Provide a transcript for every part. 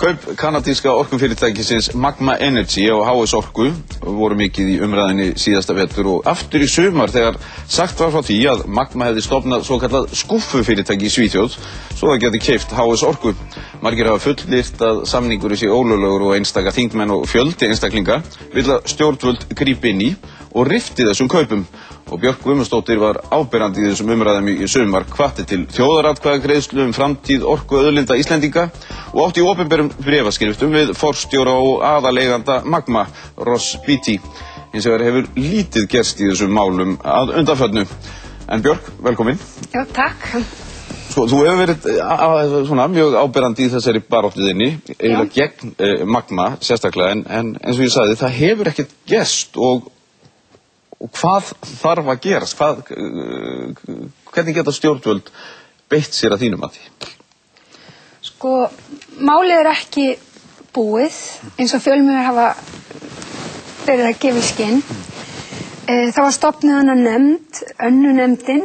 Kaup kanadíska orkufyrirtækisins Magma Energy á HS Orku voru mikið í umræðinni síðasta vetur og aftur í sumar þegar sagt var frá því að Magma hefði stofnað svokallað skúffufyrirtæki í Svíþjóð svo það geti keypt HS Orku. Margir hafa fullyrt að samningurinn sé ólöglegur og einstaka þingmenn og fjöldi einstaklinga vill að stjórnvöld grípi inn í og rifti þessum kaupum. Og Björk Guðmundsdóttir var áberandi í þessum umræðum í sumar, hvatti til þjóðaratkvæðagreiðslu framtíð orkuauðlinda Íslendinga og átti í opinberum bréfaskriftum við forstjóra og aðaleiganda Magma, Ross Beatty. Hins vegar hefur lítið gerst í þessum málum að undanförnu. En Björk, velkomin. Já, takk. Sko, þú hefur verið mjög áberandi í þessari baráttuðinni, eiginlega gegn Magma sérstaklega, en eins og ég sagði, það hefur ekkert gerst og hvað þarf að gerast? Hvernig geta stjórnvöld beitt sér að þínum að því? Sko, málið ekki búið, eins og fjölmiðlar hafa verið að gefa í skinn. Það var stofnuð hana nefnd, önnu nefndin,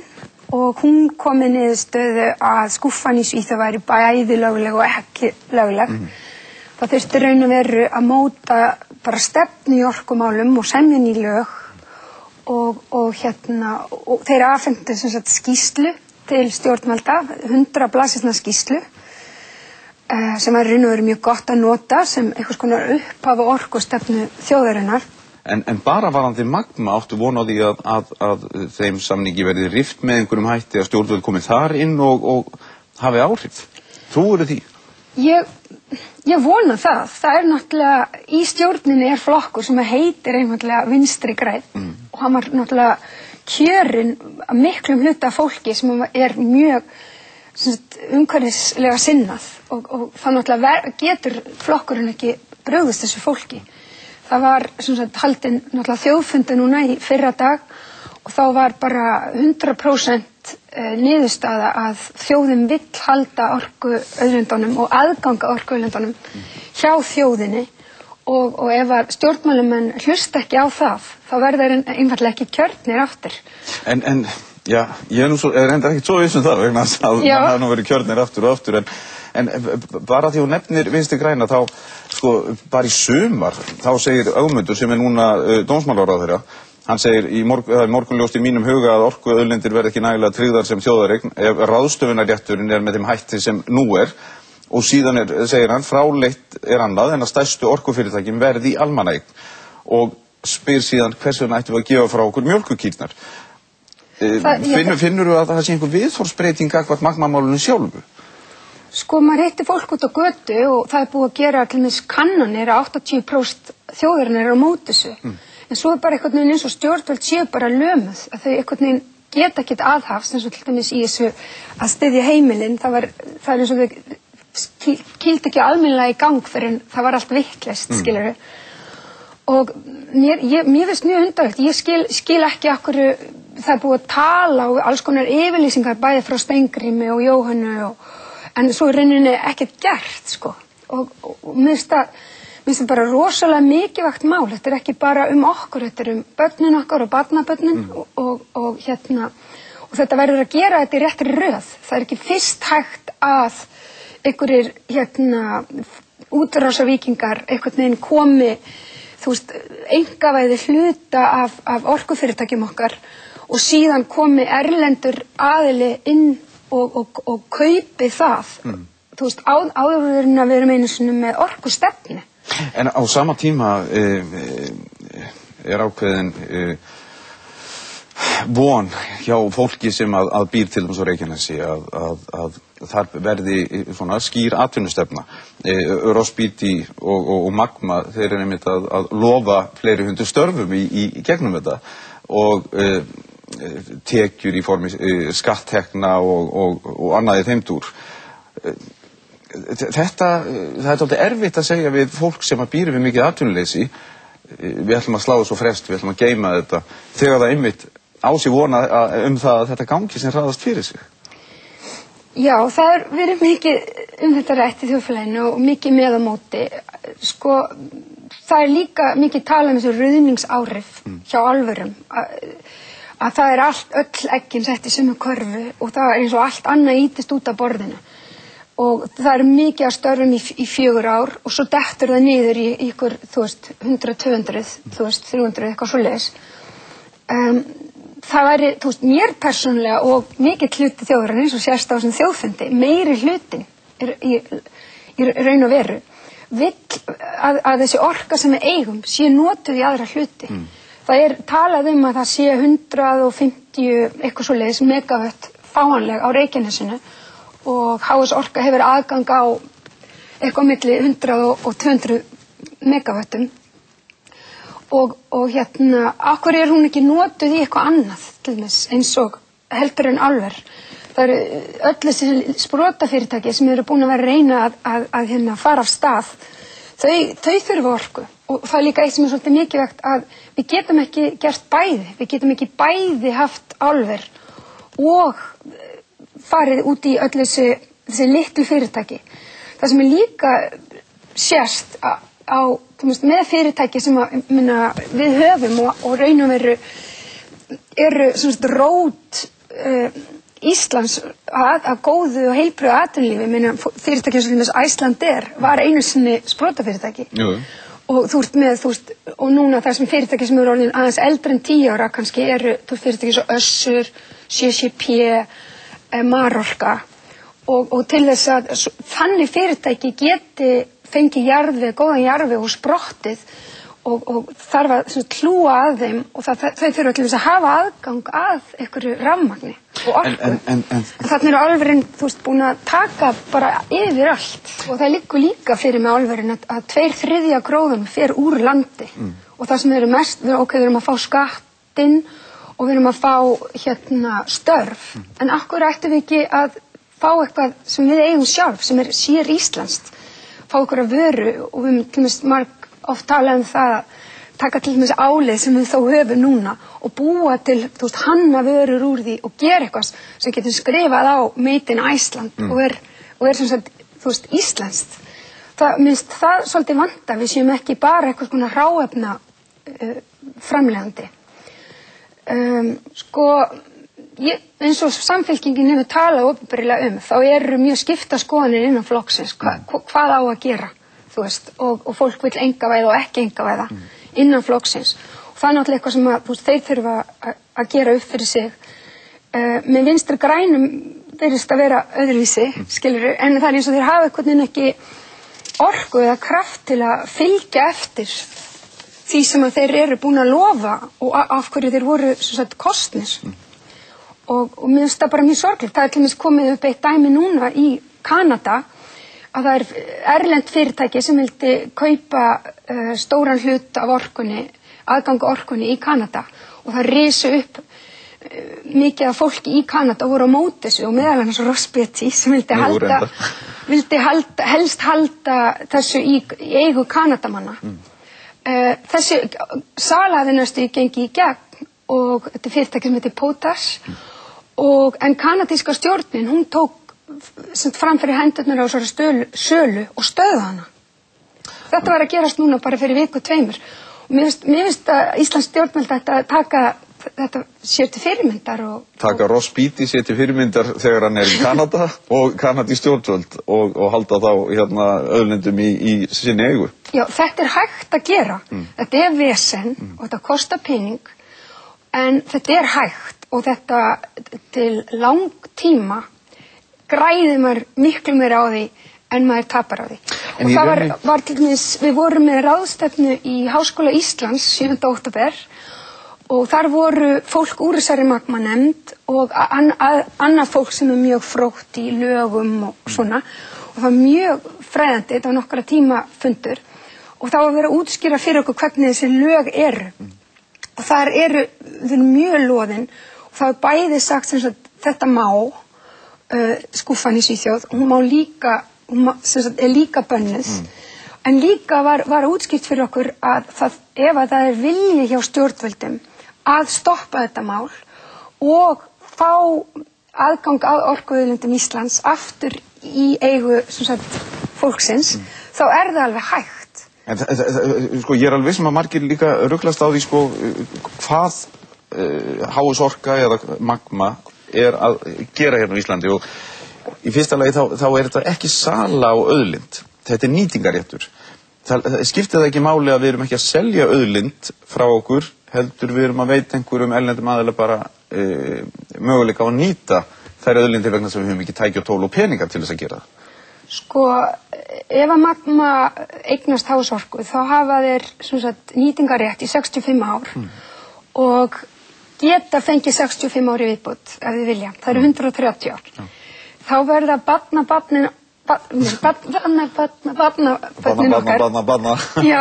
og hún kom í niðurstöðu að skúffan í Svíþjóð væri bæði lögleg og ekki lögleg. Það þurfti raun og veru að móta bara stefnu í orkumálum og semja ný lög. Og þeir afhentu skýrslu til stjórnvalda, 100 blaðsíðna skýrslu, sem var raun og veru mjög gott að nota sem einhvers konar upphaf og orkustefnu þjóðarinnar. En bara varðandi Magma áttu von á því að þeim samningi verði rift með einhverjum hætti að stjórnvöld komið þar inn og hafi áhrif. Trúirðu því? Ég vona það. Það náttúrulega, í stjórninni flokkur sem heitir einfaldlega Vinstri grænn og hann var náttúrulega kjörinn að miklum hluta fólki sem mjög umhverfislega sinnað og það náttúrulega getur flokkurinn ekki brugðist þessu fólki. Það var haldinn náttúrulega þjóðfundur núna í fyrra dag og þá var bara 100% niðurstaða að þjóðin vill halda orkuauðlindunum og aðganga orkuauðlindunum hjá þjóðinni og ef að stjórnmálamenn hlusta ekki á það, þá verða þeir einfaldlega ekki kjörnir aftur. En já, ég er reyndar ekkert svo viss það vegna að mann hafa nú verið kjörnir aftur og aftur en bara því hún nefnir Vinstri græna þá, sko, bara í sumar þá segir Ögmundur sem er núna dómsmálaráðherra. Hann segir það er morgunljóst í mínum huga að orkuauðlindir verði ekki nægilega tryggðar sem þjóðareign ef ráðstöfunarrétturinn með þeim hætti sem nú og síðan segir hann, fráleitt annað en að stærstu orkufyrirtækin verði í almannaeign og spyr síðan hvers vegna ættum við að gefa frá okkur mjólkurkýrnar. Finnurðu að það sé einhver viðhorfsbreyting gagnvart Magma-málinu sjálfu? Sko, maður hitti fólk út á götu og það búið að gera til dæmis kannanir að 80% þjóðarinnar á móti þessu. En svo bara einhvern veginn eins og stjórnvöld séu bara lömuð, að þau einhvern veginn geta ekkert aðhafst, eins og til dæmis í þessu að styðja heimilin, það er eins og þau kýldu ekki almennilega í gang fyrir en það var allt vitlaust, skilurðu. Og mér finnst mjög undarlegt, ég skil ekki af hverju það búið að tala og alls konar yfirlýsingar bæði frá Steingrími og Jóhönnu en svo rauninni ekkert gert, sko. Og mér finnst það bara rosalega mikilvægt mál. Þetta ekki bara okkur, þetta börnin okkar og barnabörnin og þetta verður að gera þetta í réttri röð. Það ekki fyrst hægt að einhverjir útrásarvíkingar einhvern veginn komi, þú veist, einkavæði hluta af orkufyrirtækjum okkar og síðan komi erlendur aðili inn og kaupi það. Þú veist, áður en að við erum einu sinni með orkustefnu. En á sama tíma ákveðin von hjá fólki sem að býr til þess á Reykjanesi að þar verði svona skýr atvinnustefna. Ross Beatty og Magma, þeir eru einmitt að lofa fleiri hundruð störfum í gegnum þetta og tekjur í formi skatttekna og annað í þeim dúr. það er dálítið erfitt að segja við fólk sem að býr við mikið atvinnuleysi, við ætlum að slá þessu frest, við ætlum að geyma þetta, þegar það einmitt á sig vona það að þetta gangi sem hraðast fyrir sig. Já, það er verið mikið þetta rætt í þjóðfélaginu og mikið með á móti. Sko, það er líka mikið talað um þessu ruðningsáhrif hjá alvörum. Að það er öll eggin sett í sömu körfu og það er eins og allt annað ýtist út af borðinu. Og það er mikið að störfum í 4 ár og svo dettur það niður í ykkur, 100, 200, 300, eitthvað svoleiðis. Það væri, mér persónulega og mikill hluti þjóðarinnar eins og sérst á þessum þjóðfundi, meiri hlutin í raun og veru, vill að þessi orka sem við eigum sé notuð í aðra hluti. Það er talað um að það sé 150 eitthvað svoleiðis megavött fáanleg á Reykjanesinu og HS Orka hefur aðgang á eitthvað milli 100 og 200 megavöttum. Og akkur er hún ekki notuð í eitthvað annað, til dæmis, eins og heldur en alver. Það eru öll þessi sprotafyrirtæki sem eru búin að vera að reyna að fara af stað. Þau þurfa orku og það er líka eitt sem er svolítið mikilvægt að við getum ekki gert bæði. Við getum ekki bæði haft alver og farið út í öll þessi litlu fyrirtæki. Það sem er líka sérst með fyrirtæki sem við höfum og raun og veru eru rót Íslands að góðu og heilbrigðu atvinnulífi. Fyrirtæki sem Icelandair var einu sinni sprotafyrirtæki. Og þú ert með, og núna það sem fyrirtæki sem eru orðin aðeins eldri en 10 ára kannski eru fyrirtæki svo Össur, CCP, Marorka og til þess að þannig fyrirtæki geti fengið jarðveg, góðan jarðveg og sprottið og þarf að hlúa að þeim og þau þurfa til þess að hafa aðgang að einhverju rafmagni og orku. Þannig eru álverin búin að taka bara yfir allt og það liggur líka fyrir með álverin að 2/3 gróðum fer úr landi og það sem eru mest, við erum að fá skattinn og við erum að fá störf en akkur ættum við ekki að fá eitthvað sem við eigum sjálf, sem er sér íslenskt, fá okkur að vöru og við til dæmis oft tala um það að taka til dæmis álið sem við þó höfum núna og búa til, hanna vörur úr því og gera eitthvað sem getur skrifað á Made in Iceland og er sem sagt, íslenskt. Minnst það svolítið vanta, við séum ekki bara eitthvað svona hráefna framleiðandi. Eins og Samfylkingin hefur talað opinberlega þá eru mjög skipta skoðanir innan flokksins, hvað á að gera, og fólk vill einkavæða og ekki einkavæða innan flokksins. Og það er náttúrulega eitthvað sem þeir þurfa að gera upp fyrir sig. Með Vinstri grænum virðist að vera öðruvísi, skilurðu, en það er eins og þeir hafa einhvern veginn ekki orku eða kraft til að fylgja eftir því sem að þeir eru búin að lofa og af hverju þeir voru kosnir. Og mér finnst það bara mjög sorglegt. Það er til dæmis komið upp eitt dæmi núna í Kanada að það er erlent fyrirtæki sem vildi kaupa stóran hlut af orkunni, aðgang orkunni í Kanada og það risu upp mikið af fólki í Kanada og voru á móti þessu og meðal annars Ross Beatty sem vildi helst halda þessu í eigu Kanadamanna. Þessi sala hafði næstu gengið í gegn og þetta fyrirtæki sem heitir Potash en kanadíska stjórnin, hún tók fram fyrir hendurnar á þessari sölu og stöðva hana. Þetta var að gerast núna bara fyrir viku 2 og mér finnst að Íslands stjórnvöld ætti að taka þetta sér til fyrirmyndar taka Ross Beatty sér til fyrirmyndar þegar hann er í Kanada og kanadísk stjórnvöld og halda þá auðlindum í sinni eigu. Já, þetta er hægt að gera. Þetta er vesen og þetta kostar pening en þetta er hægt og þetta til langtíma græðir maður miklu meira á því en maður tapar á því. Og það var til dæmis, við vorum með ráðstefnu í Háskóla Íslands 7. október og þar voru fólk úr þessari magmanefnd og annað fólk sem er mjög frótt í lögum og svona og það var mjög fræðandi, þetta var nokkra tíma fundur og það var verið að útskýra fyrir okkur hvernig þessi lög eru og þar eru mjög loðin og það er bæði sagt sem sagt þetta má skúffan í Svíþjóð og hún má líka sem sagt, líka bönnuð. En líka var útskýrt fyrir okkur að ef að það vilji hjá stjórnvöldum að stoppa þetta mál og fá aðgang að orkuauðlindum Íslands aftur í eigu sem sagt, fólksins, þá það alveg hægt. En sko, ég alveg viss að margir líka ruglast á því sko, hvað HS Orka eða Magma að gera hérna á Íslandi og í fyrsta lagi þá þetta ekki sala á auðlind. Þetta nýtingarréttur. Það skiptir það ekki máli að við erum ekki að selja auðlind frá okkur, heldur við erum að veita einhverjum erlendum aðila bara möguleika á að nýta þær auðlindir vegna sem við höfum ekki tæki og tól og peningar til þess að gera það. Sko, ef að Magma eignast HS Orku, þá hafa þeir sem sagt, nýtingarrétt í 65 ár og geta fengið 65 ári viðbót ef þið vilja. Það eru 130 ár. Þá verða barnabörnin okkar. Já,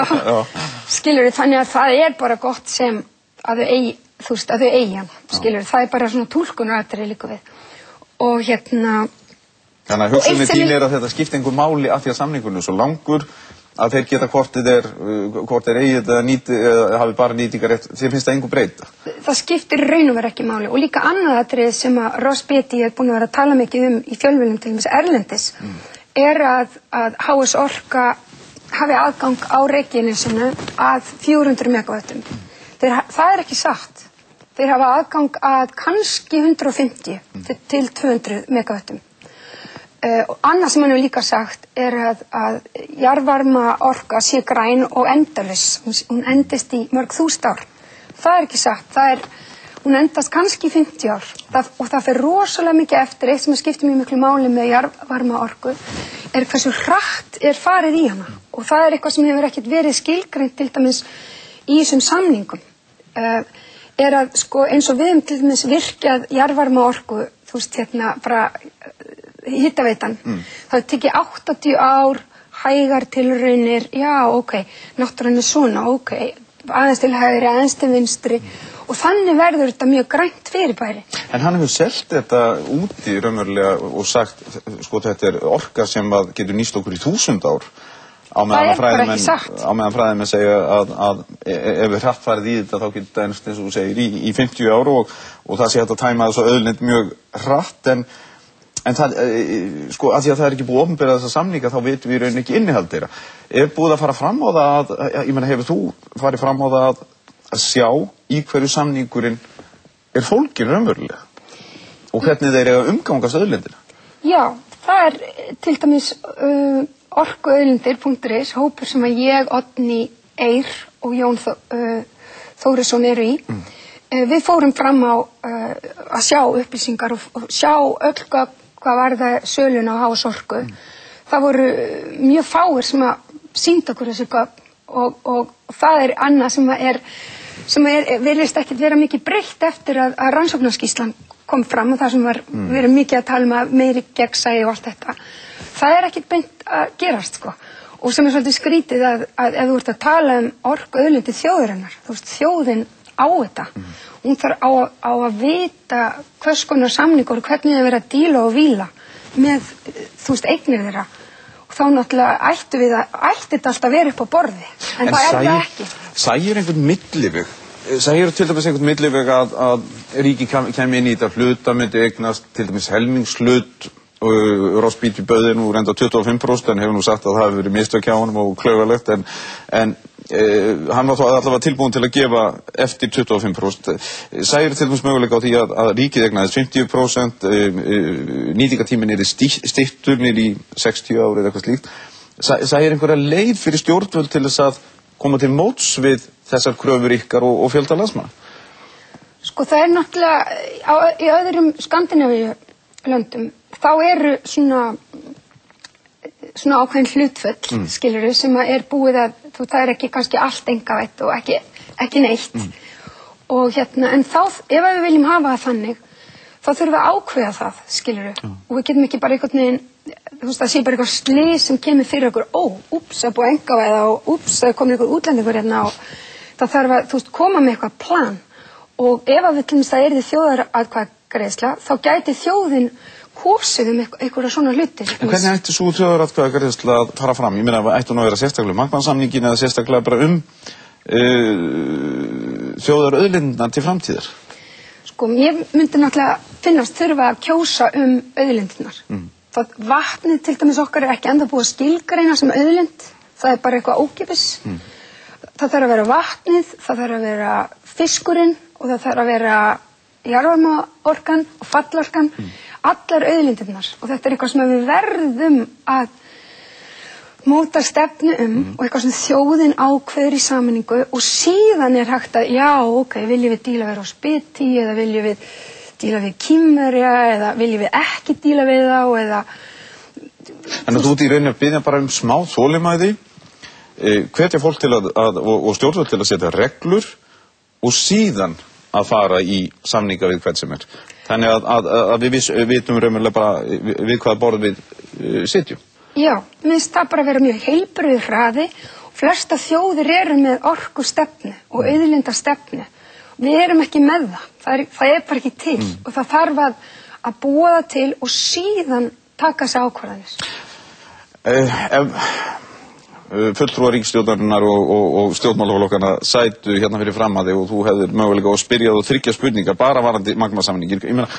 skilurðu, þannig að það bara gott sem að þau eigi, þú veist, að þau eigi hann, skilurðu, það bara svona túlkunaratriði líka við. Og Þannig að hugsunin þín að þetta skipti einhver máli af því að samningurinn svo langur að þeir geta hvort þeir eigi eða hafi bara nýtingarrétt, þér finnst það einhver breyta? Það skiptir raun og veru ekki máli og líka annað atriði sem að Ross Beatty búin að vera að tala mikið í fjölmiðlum til dæmis erlendis að HS Orka hafi aðgang á Reykjanesinu að 400 megavöttum. Það ekki satt. Þeir hafa aðgang að kannski 150 til 200 megavöttum. Og annað sem hann hefur líka sagt að jarðvarma orka sé græn og endalaus. Hún endist í mörg þúsund ár. Það ekki satt. Hún endast kannski í 50 ár. Og það fer rosalega mikið eftir. Eitt sem skiptir mjög miklu máli með jarðvarma orku hversu hratt farið í hana. Og það eitthvað sem hefur ekkert verið skilgreint til dæmis í þessum samningum. Að sko eins og við til dæmis virkjað jarðvarma orku, þú veist bara hitaveitan. Það tekið 80 ár, hægar tilraunir, já, náttúran svona, aðeins til hægri, aðeins til vinstri og þannig verður þetta mjög grænt fyrirbæri. En hann hefur selt þetta úti raunverulega og sagt, sko þetta orka sem getur nýst okkur í 1000 ár á meðan fræðimenn segja að ef við hratt farið í þetta þá getur þetta eins og þú segir í 50 ár og það sé hægt að tæma þessu auðlind mjög hratt en það, sko, að því að það ekki búið að opinbera þessa samninga þá vitum við í rauninni ekki innihald þeirra. Búið að fara fram á það ég meina, hefur þú farið fram á það að sjá í hverju samningurinn fólginn raunverulega og hvernig þeir eiga umgangast auðlindina? Já, það til dæmis orkuauðlindir.is, hópur sem að ég, Oddný Eir og Jón Þórisson eru í. Við fórum fram á að sjá upplýsingar og sjá öll hvað var það sölun á HS Orku. Það voru mjög fáir sem að sýnda okkur þessu og það annað sem virðist ekkert vera mikið breytt eftir að rannsóknarskýrslan kom fram og það sem verið mikið að tala að meiri gegnsæi og allt þetta. Það ekkert beint að gerast, sko. Og sem svolítið skrítið að ef þú ert að tala orkuauðlindir þjóðarinnar, þú veist, þjóðin á þetta. Hún þarf á að vita hvers konar samningur og hvernig það verið að díla og víla með, þú veist, eignir þeirra. Og þá náttúrulega ætti þetta alltaf verið upp á borði. En það það ekki. Sæir einhvern milliveg? Sæir til dæmis einhvern milliveg að ríki kemur inn í þetta hluta myndi eignast til dæmis helmingshlut og Ross Beatty bauði nú reynda 25% en hefur nú sagt að það hefur verið mistök hjá honum og klaugalegt en hann var allavega tilbúin til að gefa eftir 25%. Sæir til dæmis möguleika á því að ríkið eignaðist 50%, nýtingartíminn styttur niður í 60 ár eða eitthvað slíkt. Sæir einhverja leið fyrir stjórnvöld til þess að koma til móts við þessar kröfur ykkar og fjölda landsmanna? Sko það náttúrulega í öðrum Skandinavíu löndum þá eru svona ákveðin hlutföll, skilurðu, sem búið að, það ekki kannski allt einkavætt og ekki neitt. Og en þá, ef við viljum hafa það þannig, þá þurfum við að ákveða það, skilurðu. Og við getum ekki bara einhvern veginn, þú veist, það sé bara eitthvað slys sem kemur fyrir okkur, það búið að einkavæða og það komið einhver útlendingur hérna og það þarf að, þú veist, koma með eitthvað plan. Og ef við til dæmis það yrði þjóðaratkvæðagreiðsla, þá gæti þjóðin kosið einhverja svona hluti. En hvernig ætti svo þjóðaratkvæðagreiðsla að fara fram? Ég meina, ætti hún að vera sérstaklega Magma-samningin eða sérstaklega bara þjóðarauðlindirnar til framtíðar? Sko, ég myndi náttúrulega finnast þurfa að kjósa auðlindirnar. Vatnið til dæmis okkar ekki enda búið að skilgreina sem auðlind. Það bara eitthvað ókeypis. Það þarf að vera vatnið, það þarf að vera fiskurinn og það þarf að vera jarðvarmaorkan og fallorkan. Allar auðlindirnar. Og þetta eitthvað sem við verðum að móta stefnu og eitthvað sem þjóðin ákveður í sameiningu og síðan hægt að, já, ok, viljum við díla vera á spyti eða viljum við díla við kínverja eða viljum við ekki díla við þá eða... En þú ert í rauninni að biðja bara smá þolinmæði, hvetja fólk til og stjórnvöld til að setja reglur og síðan að fara í samninga við hvern sem Þannig að við vitum raunverulega bara við hvaða borð við sitjum. Já, mér finnst það bara að vera mjög heilbrigður hraði. Flesta þjóðir eru með orkustefnu og auðlindastefnu. Við erum ekki með það. Það er bara ekki til og það þarf að búa það til og síðan taka sig ákvarðanir. Fulltrúar ríkisstjórnarinnar og stjórnmálaflokkana sætu hérna fyrir framhaði og þú hefðir mögulega að spyrja og þriggja spurningar bara varðandi Magma-samningin. Ég meina,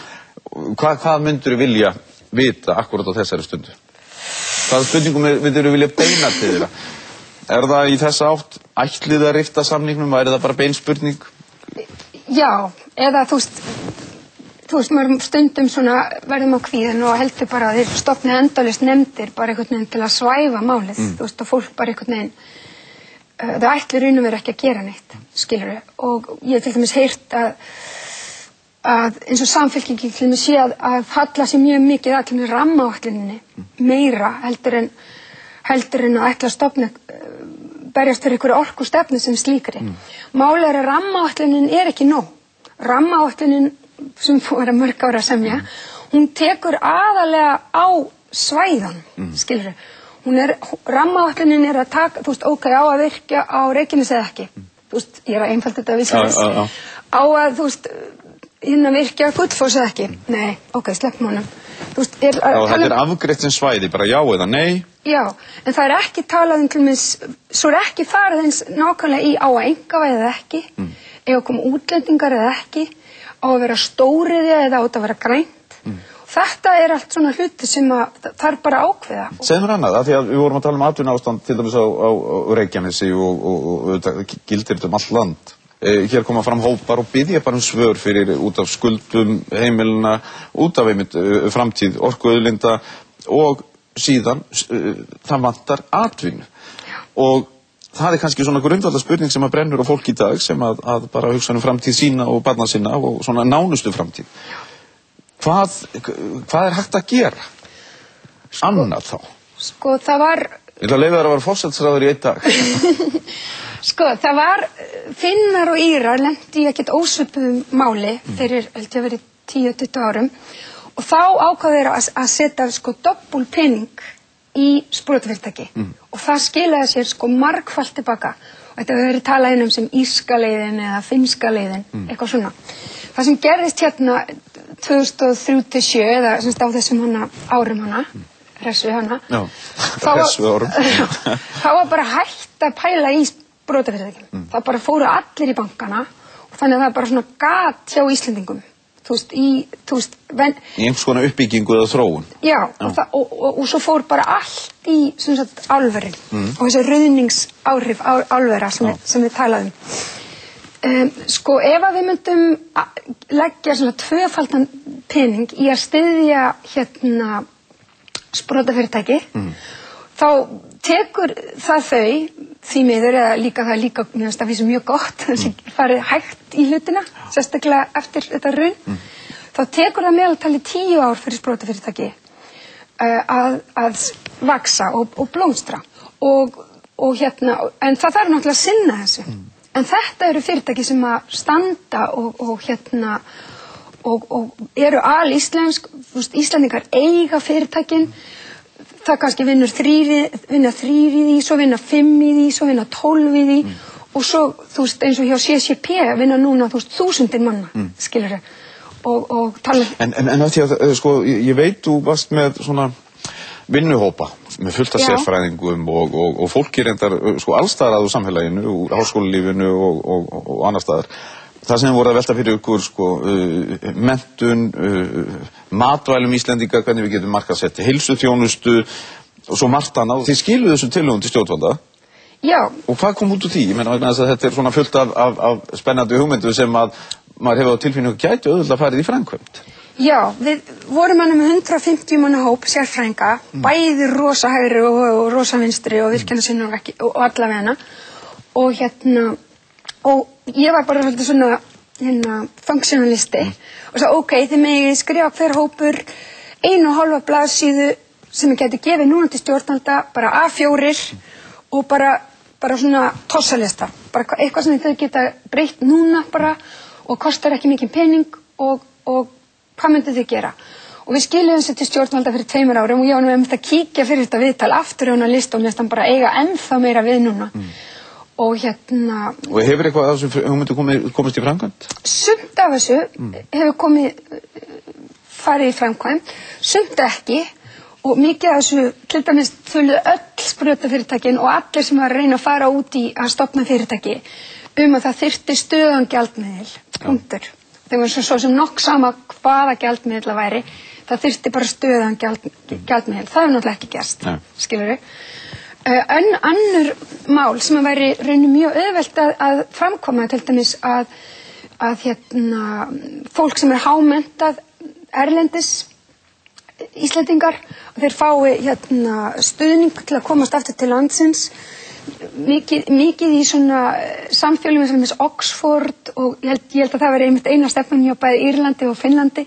hvað myndirðu vilja vita akkurat á þessari stundu? Hvaða spurningum myndirðu vilja beina til þeirra? Er það í þessa átt ætlið að rifta samningnum, væri það bara bein spurning? Já, eða þú veist, maður stundum svona verðum á kvíðin og heldur bara að þeir stofni endalaust nefndir bara einhvern veginn til að svæfa málið, þú veist, og fólk bara einhvern veginn, það ætlir raun og veru ekki að gera neitt, skilurðu, og ég hef til dæmis heyrt að eins og Samfylkingin til dæmis sé að falla sér mjög mikið að til dæmis rammaáætluninni meira heldur en að ætla að stofna berjast fyrir einhverju orkustefnu sem slíkri. Málið er að rammaáætlunin er ekki nóg. Rammaáætlunin sem fór að mörg ára að semja, hún tekur aðalega á svæðan, skilurðu. Rammaáætlunin er að taka, þú veist, ok, á að virkja á Reykjanesi eða ekki. Þú veist, ég er að einfalda þetta víslega. Á að, þú veist, virkja Gullfoss eða ekki. Nei, ok, sleppum honum. Þetta er afgreitt sem svæði, bara já eða nei? Já, en það er ekki talað til dæmis, svo er ekki farið eins nákvæmlega í á að einkavæða eða ekki, eða koma útlendingar eða ekki, á að vera stóriðja eða á að vera grænt. Þetta er allt svona hluti sem það er bara ákveða. Segðu mér annað, af því að við vorum að tala atvinnuástand til dæmis á Reykjanesi og gildir þetta allt land. Hér koma fram hópar og biðja bara svör fyrir út af skuldum heimilina, út af einmitt framtíð orkuauðlinda og síðan það vantar atvinnu. Og það er kannski svona grundvallar spurning sem brennur á fólk í dag sem að bara hugsa framtíð sína og barna sinna og svona nánustu framtíð. Hvað er hægt að gera? Annað þá? Sko, það var... Ég ætla að leyfa þér að vera forsætisráður í einn dag. Sko, það var Finnar og Írar lentu í ekkert ósvipuðum máli fyrir, held ég að verið 10-20 árum og þá ákváðu þeir að setja sko doppul pening í sprotafyrirtæki og það skilaði sér sko margfalt tilbaka og þetta hefur verið talað sem írska leiðin eða finnska leiðin, eitthvað svona. Það sem gerðist hérna 2003-2007 eða semst á þessum árum hressu þá var bara hægt að pæla í sprotafyrirtækjum. Það bara fóru allir í bankana og þannig að það bara svona gat hjá Íslendingum. Í einhvers konar uppbyggingu eða þróun. Já, og svo fór bara allt í álverin og þessi ruðningsáhrif álvera sem við talaðum. Sko, ef að við myndum leggja svona tvöfaldan pening í að styðja hérna sprotafyrirtæki, þá tekur það þau því miður eða líka það líka mér finnst það vísum mjög gott það farið hægt í hlutina sérstaklega eftir þetta hrun þá tekur það meðaltali 10 ár fyrir sprotafyrirtæki að vaksa og blómstra og hérna en það þarf náttúrulega að sinna þessu en þetta eru fyrirtæki sem að standa og hérna og eru alíslensk Íslendingar eiga fyrirtækin það kannski vinna 3 í því, svo vinna 5 í því, svo vinna 12 í því og svo, þú veist, eins og hjá CCP vinna núna, þú veist, 1000 manna, skilurðu. og tala. En af því að, sko, ég veit þú varst með svona vinnuhópa með fullt af sérfræðingum og fólki reyndar, sko, allstaðar að samfélaginu, úr háskólalífinu og annar staðar. Það sem voru að velta fyrir ykkur, sko, menntun, matvælum Íslendinga, hvernig við getum markaðsett, heilsuþjónustu og svo margt annað. Þið skiluðu þessum tillögum til stjórnvalda. Já. Og hvað kom út úr því? Ég meina að þetta svona fullt af spennandi hugmyndu sem að maður hefur á tilfinningu gæti auðvitað farið í framkvæmd. Já, við vorum með 150 manna hóp sérfræðinga, bæði rosa hægri og rosa vinstri og virkjunarsinnar og allavega og og ég var bara svolítið svona funksionalisti og svo þið megið skrifa hver hópur 1,5 blaðsíðu sem ég geti gefið núna til stjórnvalda, bara A4 og bara svona tossalista, bara eitthvað sem þau geta breytt núna bara og kostar ekki mikið pening og hvað myndið þið gera? Og við skiluðum sér til stjórnvalda fyrir 2 árum og ég var nú að kíkja fyrir þetta viðtal aftur á hana lista og næstan bara eiga ennþá meira við núna. Og Og hefur eitthvað af þessu hugmyndu komist í framkvæmd? Sumt af þessu hefur farið í framkvæmd, sumt ekki og mikið af þessu, til dæmis þurftu öll sprotafyrirtækin og allir sem var að reyna að fara út í að stofna fyrirtæki að það þyrfti stöðugan gjaldmiðil, punktur. Það var svo sem nokk sama hvaða gjaldmiðil það væri, það þyrfti bara stöðugan gjaldmiðil. Það hefur náttúrulega ekki gerst, skilurðu. Önnur mál sem væri raunum mjög auðvelt að framkoma, til dæmis að fólk sem hámenntað erlendis, Íslendingar, og þeir fái stuðning til að komast aftur til landsins, mikið í svona samfélagum sem Oxford og ég held að það væri einmitt eina stefnan hjá bæði Írlandi og Finnlandi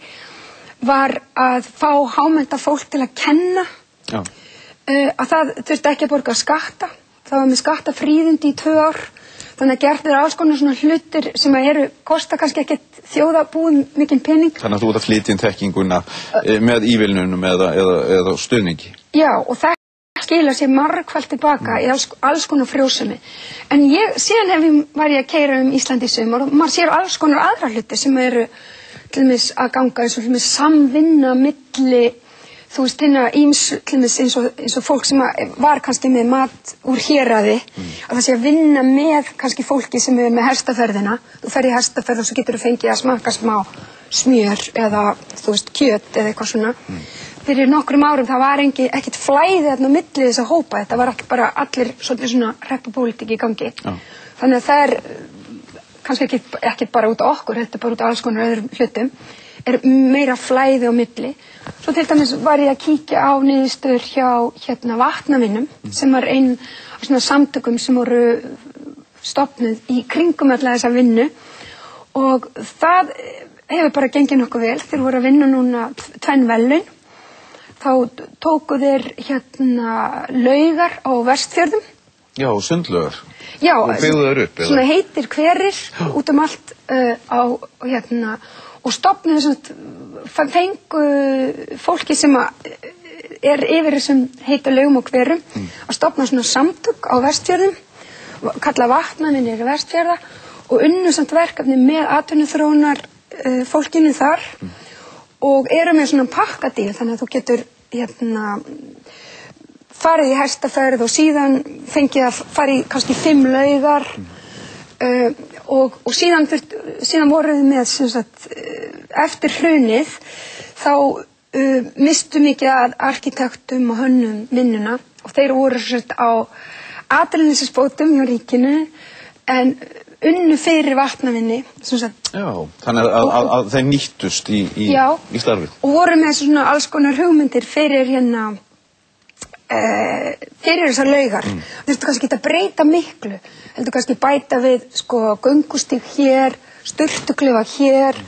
var að fá hámenntað fólk til að kenna. Já. Að það þurfti ekki að borga skatta, það var með skattafríðindi í 2 ár, þannig að gert alls konar svona hlutir sem kosta kannski ekkert þjóðarbúum mikinn pening. Þannig að þú ert að flytja inn þekkinguna með ívilnunum eða stuðningi. Já, og það skila sér margfalt tilbaka í alls konar frjósemi. En síðan var ég að keyra Íslandi í sumar og maður sér alls konar aðra hluti sem til dæmis að ganga eins og samvinna milli þú veist, eins og fólk sem var kannski með mat úr héraði, að það sé að vinna með kannski fólki sem með hestaferðina. Þú fer í hestaferð og svo getur þú fengið að smakka smá smjör eða, þú veist, kjöt eða eitthvað svona. Fyrir nokkrum árum það var ekkert flæði þarna á milli þess að hópa. Þetta var ekki bara allir svolítið svona reppupólitík í gangi. Já. Þannig að það kannski ekkert bara út á okkur, þetta bara út á alls konar öðrum hlutum. Meira flæði á milli. Svo til dæmis var ég að kíkja á niðurstöður hjá Vatnavinnum sem var einn af svona samtökum sem voru stofnuð í kringum alla þessa vinnu og það hefur bara gengið nokkuð vel. Þeir voru að vinna núna 2 verðlaun. Þá tóku þeir laugar á Vestfjörðum. Já, sundlaugar. Já, og byggðu þær upp. Svona heitir hverir út allt og stofnuðu fengu fólki sem yfir þessum heita laugum og hverum að stofna svona samtök á Vestfjörðum, kalla Vatnavinnir Vestfjarða og unnu samt verkefni með atvinnuþróunar fólkinu þar og eru með svona pakkadíl þannig að þú getur farið í hestaferð og síðan fengið að fara í kannski 5 laugar og síðan voru við með sagt, eftir hrunið þá mistu mikið að arkitektum og hönnum vinnuna og þeir voru sagt, á atvinnuleysisbótum hjá ríkinu en unnu fyrir Vatnavinni sagt, Já, þannig að þeir nýttust í starfið og voru með svona alls konar hugmyndir fyrir fyrir þessar laugar þú veist, kannski geta breyta miklu heldur kannski bæta við göngustíg hér, sturtuklefa hér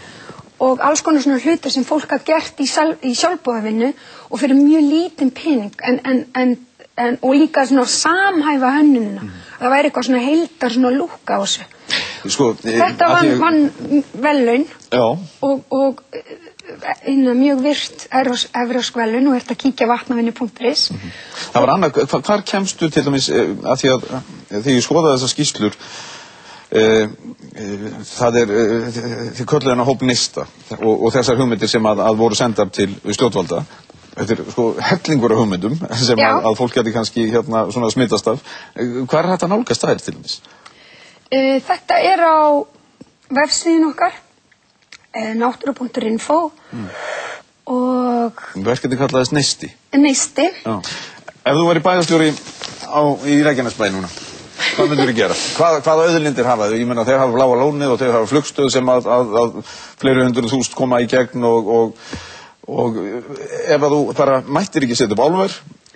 og alls konar svona hlutir sem fólk hafa gert í sjálfboðavinnu og fyrir mjög lítinn pening og líka svona samhæfa hönnunina það væri eitthvað svona heildar svona lúkka á þessu þetta vann verðlaun og mjög virt evrópsk verðlaun og að kíkja vatnavinnu.is Það var annað, hvar kemstu til dæmis að því að þegar ég skoðaði þessar skýrslur Það þið kölluðu hana hóp Nista og þessar hugmyndir sem að voru sendar til stjórnvalda. Þetta sko hellingur af hugmyndum sem að fólk geti kannski svona smitast af. Hvað hægt að nálgast þær til þess? Þetta á vefsíðin okkar, náttúra.info og... Verkefni kallaðist Neisti? Neisti. Já. Ef þú væri bæjarstjóri í Reykjanesbæ núna, hvað myndur þú gera? Hvaða auðlindir hafa þau? Ég meina þeir hafa Bláa lónið og þeir hafa flugstöð sem að fleiri 100.000 koma í gegn og ef að þú bara mættir ekki setja upp álver,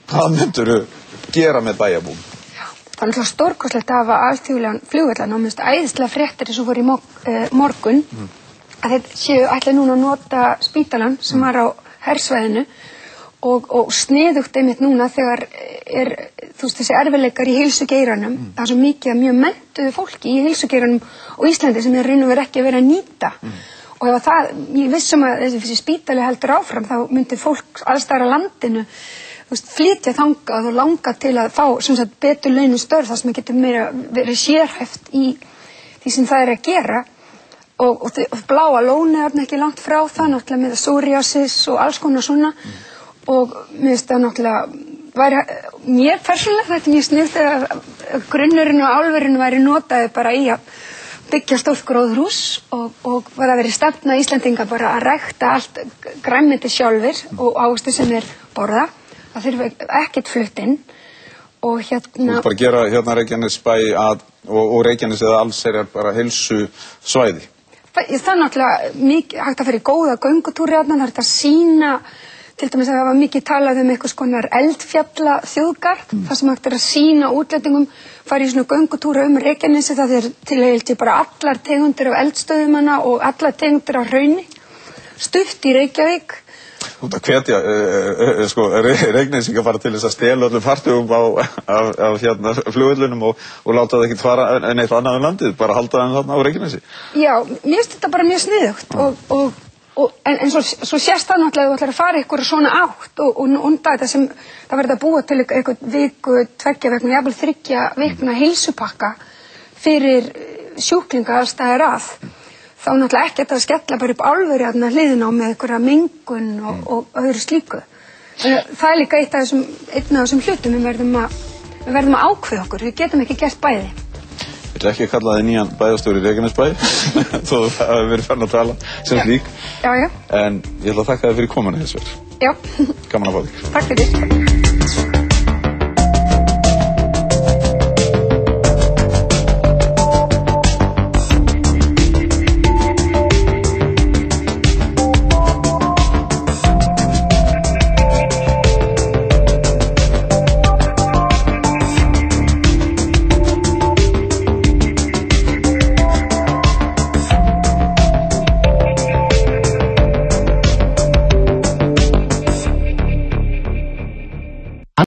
hvað myndur þú gera með bæjarbúum? Það er náttúrulega stórkostlegt að hafa alþjóðlegan flugvellan og minnst æðislega fréttir eins og voru í morgun að þeir séu ætla núna að nota spítalann sem var á hersvæðinu og sniðugt einmitt núna þegar þessi erfiðleikar í heilsugeiranum, það er svo mikið af mjög menntuðu fólki í heilsugeiranum og Íslandi sem er raun og veru ekki verið að nýta og ef það, ég vissum að þessi spítali heldur áfram þá myndi fólk allstaðar á landinu flytja þangað og langa til að fá sem sagt betur launuð störf þar sem það getur meira verið sérhæft í því sem það er að gera og Bláa lónið er ekki langt frá það náttúrulega með psoriasis og alls konar svona og mér finnst það náttúrulega mér persónulega þetta mjög sniðugt að grunnurinn og álverinu væri notaði bara í að byggja stórt gróðurhús og var að vera stefna Íslendinga bara að rækta allt grænmeti sjálfir og ávexti sem þeir borða. Það þurfi ekkert flutt inn og Þú bara gera Reykjanesbæ og Reykjanes eða alls bara heilsu svæði. Það er náttúrulega mikið hægt að fara í góða göngutúri þarna, það er þetta að sýna til dæmis að það var mikið talað einhvers konar eldfjalla þjóðgarð þar sem hægt að sýna útlendingum fara í svona göngutúra Reykjanesi það er til bara allar tegundir af eldstöðum hana og allar tegundir af hrauni stutt í Reykjavík. Þú ert að hvetja Reyknesinga fara til þess að stela öllum farþegum af flugvöllunum og láta það ekkert fara neitt annað landið, bara halda þeim þarna á Reykjanesi. Já, mér finnst þetta bara mjög sniðugt en svo sést það náttúrulega að þú ætlar að fara ykkur svona átt og unda þetta sem það verður að búa til eitthvað viku, 2 vikna, jafnvel 3 vikna heilsupakka fyrir sjúklinga alls staðar að. Þá náttúrulega ekki að skella bara upp álveri að hliðina á með einhverja mengun og öðru slíku. Það er líka einn af þessum hlutum við verðum að ákveða okkur, við getum ekki gert bæði. Ég ætla ekki að kalla þig nýjan bæjarstjóri í Reykjanesbæ, þó það hafi verið farin að tala sem slík. Já. En ég ætla að þakka þig fyrir komuna þess vegna. Já. Gaman að fá þig. Takk fyrir.